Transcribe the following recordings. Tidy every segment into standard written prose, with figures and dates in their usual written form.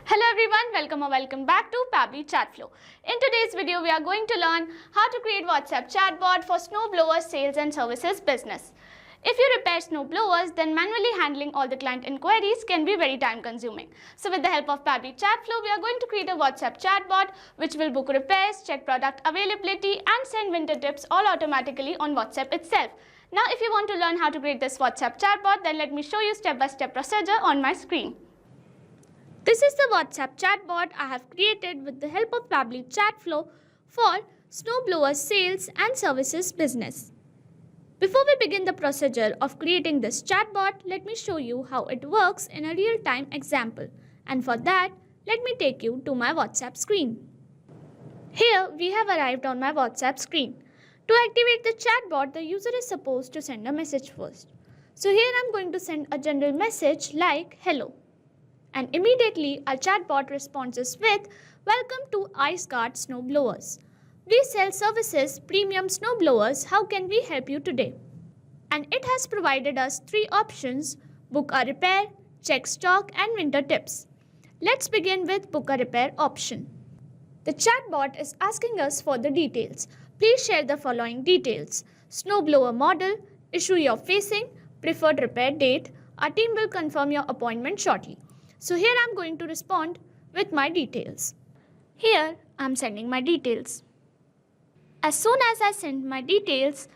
Hello everyone, welcome back to Pabbly Chatflow. In today's video, we are going to learn how to create WhatsApp chatbot for snowblower sales and services business. If you repair snowblowers, then manually handling all the client inquiries can be very time consuming. So with the help of Pabbly Chatflow, we are going to create a WhatsApp chatbot which will book repairs, check product availability and send winter tips all automatically on WhatsApp itself. Now if you want to learn how to create this WhatsApp chatbot, then let me show you step-by-step procedure on my screen. This is the WhatsApp chatbot I have created with the help of Pabbly Chatflow for snowblower sales and services business. Before we begin the procedure of creating this chatbot, let me show you how it works in a real-time example. And for that, let me take you to my WhatsApp screen. Here we have arrived on my WhatsApp screen. To activate the chatbot, the user is supposed to send a message first. So here I am going to send a general message like hello. And immediately our chatbot responds with welcome to Ice Guard Snowblowers. We sell services premium snowblowers. How can we help you today? And it has provided us three options: book a repair, check stock and winter tips. Let's begin with book a repair option. The chatbot is asking us for the details. Please share the following details: snowblower model, issue you're facing, preferred repair date. Our team will confirm your appointment shortly. So here I'm going to respond with my details. Here I'm sending my details. As soon as I send my details,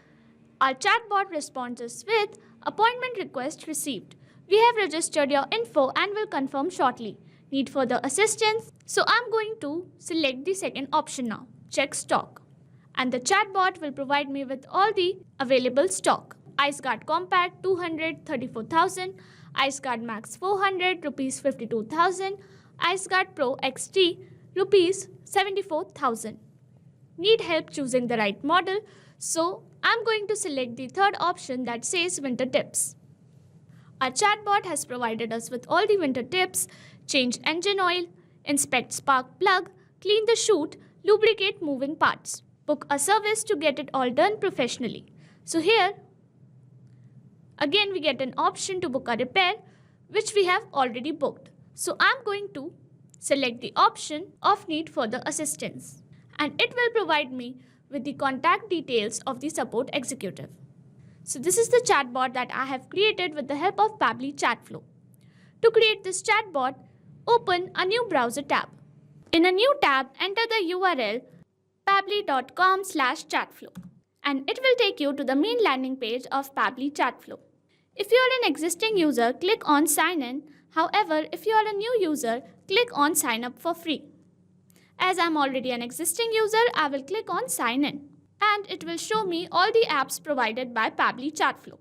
our chatbot responds us with appointment request received. We have registered your info and will confirm shortly. Need further assistance? So I'm going to select the second option now, check stock. And the chatbot will provide me with all the available stock. Ice Guard Compact 200, 34,000. Ice Guard Max 400, rupees 52,000. Ice Guard Pro XT, rupees 74,000. Need help choosing the right model, so I'm going to select the third option that says winter tips. Our chatbot has provided us with all the winter tips: change engine oil, inspect spark plug, clean the chute, lubricate moving parts, book a service to get it all done professionally. So here again we get an option to book a repair which we have already booked. So I'm going to select the option of need further assistance, and it will provide me with the contact details of the support executive. So this is the chatbot that I have created with the help of Pabbly Chatflow. To create this chatbot, open a new browser tab. In a new tab, enter the URL pabbly.com/chatflow and it will take you to the main landing page of Pabbly Chatflow. If you are an existing user, click on sign in. However, if you are a new user, click on sign up for free. As I am already an existing user, I will click on sign in and it will show me all the apps provided by Pabbly Chatflow.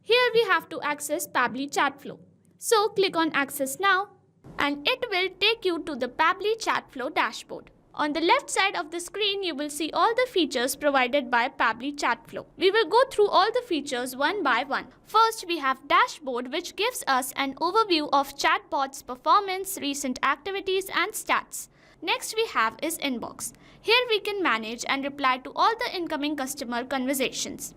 Here we have to access Pabbly Chatflow. So click on access now and it will take you to the Pabbly Chatflow dashboard. On the left side of the screen, you will see all the features provided by Pabbly Chatflow. We will go through all the features one by one. First, we have dashboard, which gives us an overview of chatbot's performance, recent activities and stats. Next we have is inbox. Here we can manage and reply to all the incoming customer conversations.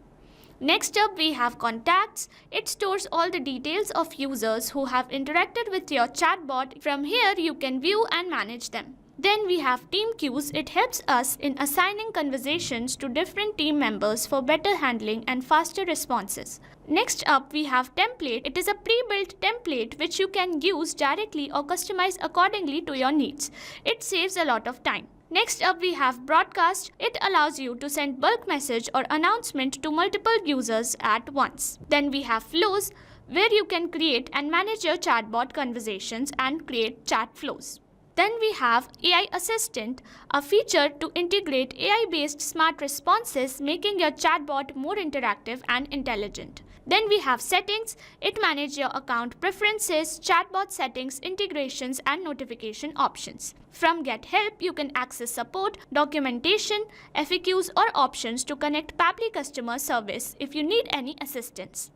Next up we have contacts. It stores all the details of users who have interacted with your chatbot. From here you can view and manage them. Then we have team queues. It helps us in assigning conversations to different team members for better handling and faster responses. Next up we have template. It is a pre-built template which you can use directly or customize accordingly to your needs. It saves a lot of time. Next up we have broadcast. It allows you to send bulk message or announcement to multiple users at once. Then we have flows, where you can create and manage your chatbot conversations and create chat flows. Then we have AI Assistant, a feature to integrate AI-based smart responses, making your chatbot more interactive and intelligent. Then we have settings. It manages your account preferences, chatbot settings, integrations and notification options. From Get Help, you can access support, documentation, FAQs or options to connect Pabbly customer service if you need any assistance.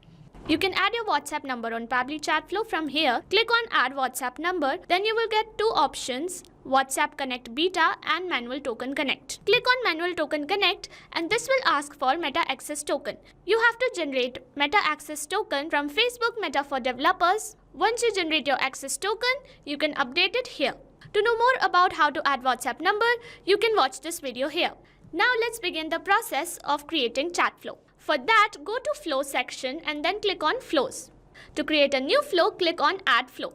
You can add your WhatsApp number on Pabbly Chatflow. From here, click on Add WhatsApp Number. Then you will get two options, WhatsApp Connect Beta and Manual Token Connect. Click on Manual Token Connect and this will ask for Meta Access Token. You have to generate Meta Access Token from Facebook Meta for Developers. Once you generate your access token, you can update it here. To know more about how to add WhatsApp number, you can watch this video here. Now let's begin the process of creating Chatflow. For that, go to Flow section and then click on Flows. To create a new flow, click on Add Flow.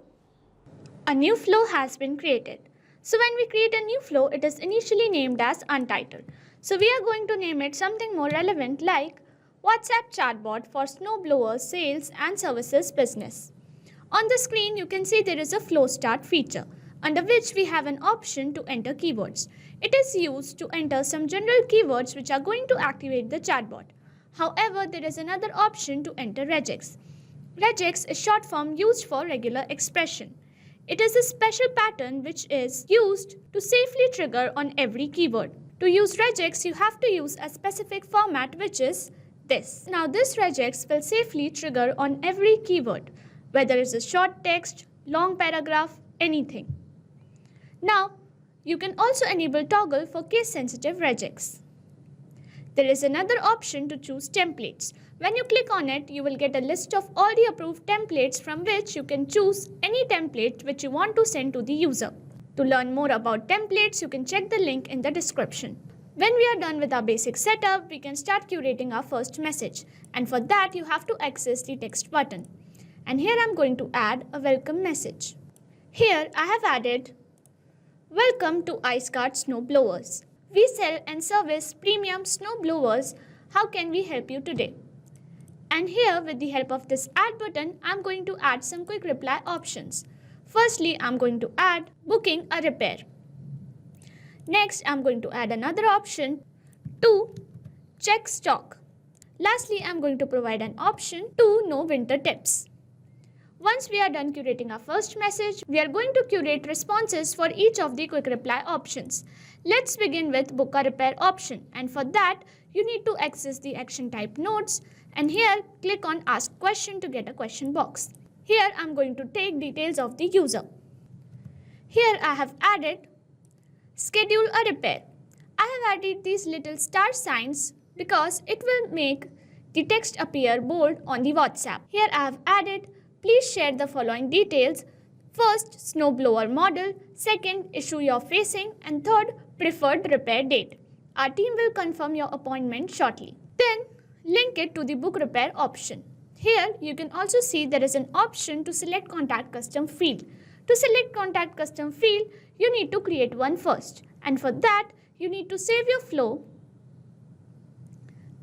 A new flow has been created. So when we create a new flow, it is initially named as Untitled. So we are going to name it something more relevant like WhatsApp Chatbot for Snowblower Sales and Services Business. On the screen, you can see there is a Flow Start feature, under which we have an option to enter keywords. It is used to enter some general keywords which are going to activate the chatbot. However, there is another option to enter regex. Regex is short form used for regular expression. It is a special pattern which is used to safely trigger on every keyword. To use regex, you have to use a specific format which is this. Now this regex will safely trigger on every keyword, whether it's a short text, long paragraph, anything. Now, you can also enable toggle for case-sensitive regex. There is another option to choose templates. When you click on it, you will get a list of all the approved templates from which you can choose any template which you want to send to the user. To learn more about templates, you can check the link in the description. When we are done with our basic setup, we can start curating our first message. And for that, you have to access the text button. And here I'm going to add a welcome message. Here I have added, "Welcome to IceGuard Snowblowers. We sell and service premium snowblowers. How can we help you today?" And here, with the help of this add button, I'm going to add some quick reply options. Firstly, I'm going to add booking a repair. Next, I'm going to add another option to check stock. Lastly, I'm going to provide an option to know winter tips. Once we are done curating our first message, we are going to curate responses for each of the quick reply options. Let's begin with book a repair option, and for that, you need to access the action type nodes, and here click on ask question to get a question box. Here I'm going to take details of the user. Here I have added schedule a repair. I have added these little star signs because it will make the text appear bold on the WhatsApp. Here I have added please share the following details. First, snowblower model. Second, issue you're facing. And third, preferred repair date. Our team will confirm your appointment shortly. Then, link it to the book repair option. Here, you can also see there is an option to select contact custom field. To select contact custom field, you need to create one first. And for that, you need to save your flow.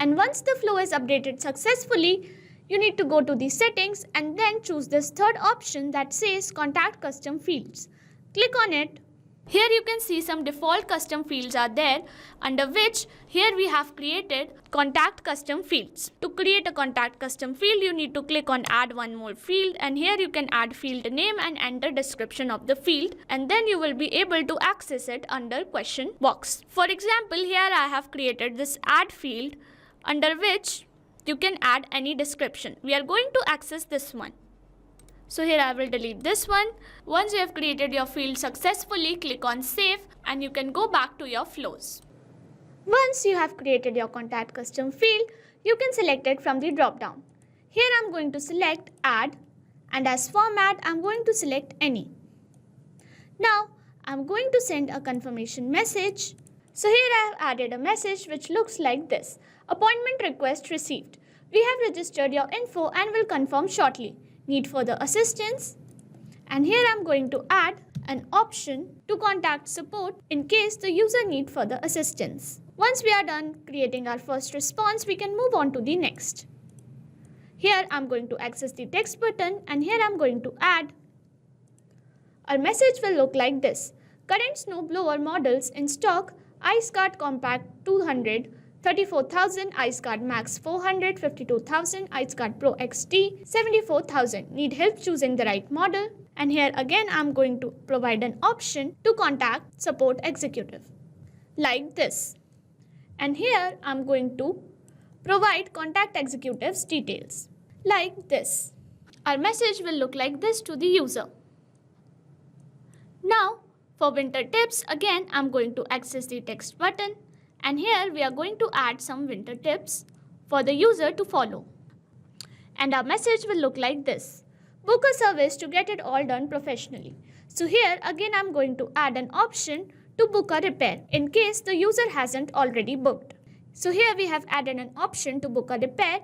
And once the flow is updated successfully, you need to go to the settings and then choose this third option that says contact custom fields. Click on it. Here you can see some default custom fields are there, under which here we have created contact custom fields. To create a contact custom field, you need to click on add one more field, and here you can add field name and enter description of the field, and then you will be able to access it under question box. For example, here I have created this add field under which you can add any description. We are going to access this one. So here I will delete this one. Once you have created your field successfully, click on save and you can go back to your flows. Once you have created your contact custom field, you can select it from the drop down. Here I'm going to select add, and as format I'm going to select any. Now I'm going to send a confirmation message. So here I have added a message which looks like this. Appointment request received. We have registered your info and will confirm shortly. Need further assistance? And here I'm going to add an option to contact support in case the user needs further assistance. Once we are done creating our first response, we can move on to the next. Here I'm going to access the text button, and here I'm going to add. Our message will look like this. Current snowblower models in stock: IceGuard Compact 200, 34,000, IceGuard Max 400, 52,000, IceGuard Pro XT 74,000. Need help choosing the right model? And here again I'm going to provide an option to contact support executive like this. And here I'm going to provide contact executive's details like this. Our message will look like this to the user. Now for winter tips, again I'm going to access the text button, and here we are going to add some winter tips for the user to follow. And our message will look like this. Book a service to get it all done professionally. So here again I'm going to add an option to book a repair in case the user hasn't already booked. So here we have added an option to book a repair.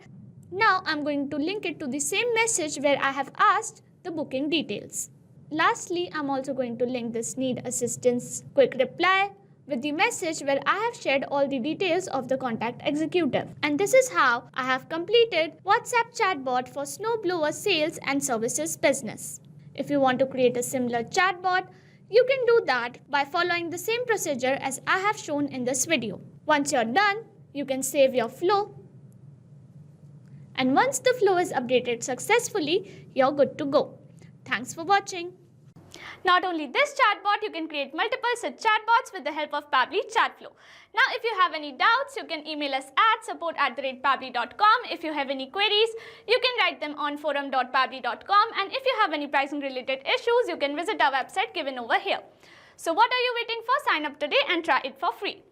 Now I'm going to link it to the same message where I have asked the booking details. Lastly, I'm also going to link this need assistance quick reply with the message where I have shared all the details of the contact executive. And this is how I have completed WhatsApp chatbot for snowblower sales and services business. If you want to create a similar chatbot, you can do that by following the same procedure as I have shown in this video. Once you're done, you can save your flow. And once the flow is updated successfully, you're good to go. Thanks for watching. Not only this chatbot, you can create multiple such chatbots with the help of Pabbly Chatflow. Now, if you have any doubts, you can email us at support@pabbly.com. If you have any queries, you can write them on forum.pabbly.com. And if you have any pricing related issues, you can visit our website given over here. So what are you waiting for? Sign up today and try it for free.